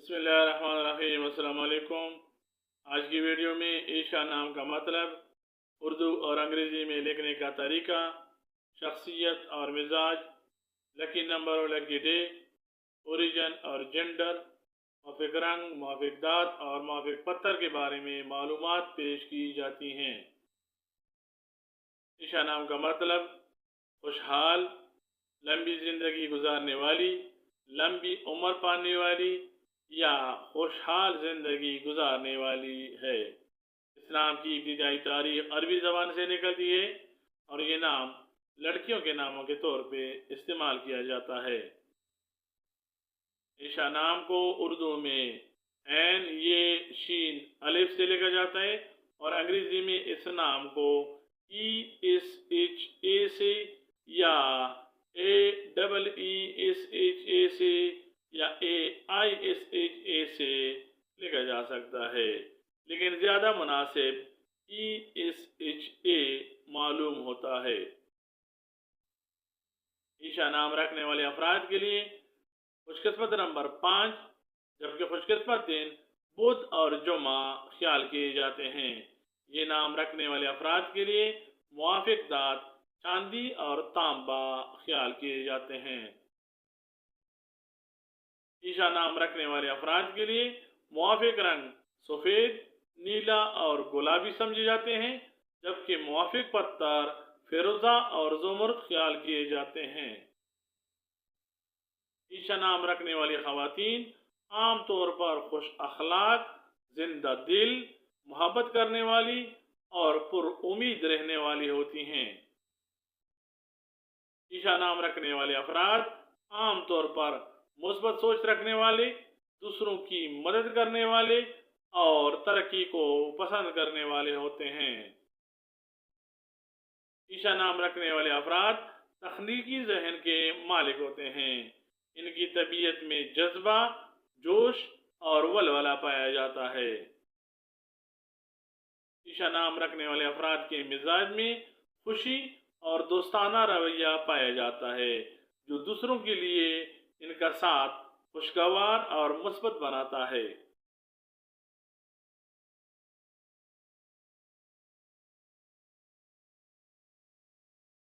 बिस्मिल्लाहिर्रहमानिर्रहीम। अस्सलाम वालेकुम। आज की वीडियो में ईशा नाम का मतलब, उर्दू और अंग्रेज़ी में लिखने का तरीका, शख्सियत और मिजाज, लकी नंबर और लकी डे, ओरिजिन और जेंडर, मुआफ़िक रंग, मुआफ़िक दात और मुआफ़िक पत्थर के बारे में मालूमात पेश की जाती हैं। ईशा नाम का मतलब खुशहाल, लंबी ज़िंदगी गुजारने वाली, लंबी उम्र पाने वाली या खुशहाल ज़िंदगी गुजारने वाली है। इस्लाम की इब्तिदाई तारीख अरबी ज़बान से निकलती है और ये नाम लड़कियों के नामों के तौर पे इस्तेमाल किया जाता है। ईशा नाम को उर्दू में ऐन, ये, शीन, अलिफ से लिखा जाता है और अंग्रेज़ी में इस नाम को ESHA से या AEESHA से या AISHA से लिखा जा सकता है, लेकिन ज़्यादा मुनासिब ESHA मालूम होता है। ईशा नाम रखने वाले अफराद के लिए खुशकिस्मत नंबर 5, जबकि खुशकिस्मत दिन बुध और जुमा ख्याल किए जाते हैं। ये नाम रखने वाले अफराद के लिए मुआफ़िक दात चांदी और तांबा ख्याल किए जाते हैं। ईशा नाम रखने वाले अफराद के लिए मुआफ़िक रंग सफ़ेद, नीला और गुलाबी समझे जाते हैं, जबकि मुआफ़िक पत्थर फिरोज़ा और ज़ुमर्द ख्याल किए जाते हैं। ईशा नाम रखने वाली ख़वातीन आम तौर पर खुश अखलाक, जिंदा दिल, मोहब्बत करने वाली और पुरउम्मीद रहने वाली होती हैं। ईशा नाम रखने वाले अफराद आम तौर पर मुस्बत सोच रखने वाले, दूसरों की मदद करने वाले और तरक्की को पसंद करने वाले होते हैं। ईशा नाम रखने वाले अफराद तख्लीकी जहन के मालिक होते हैं। इनकी तबीयत में जज्बा, जोश और वलवला पाया जाता है। ईशा नाम रखने वाले अफराद के मिजाज में खुशी और दोस्ताना रवैया पाया जाता है, जो दूसरों के लिए इनका साथ खुशगवार और मुस्बत बनाता है।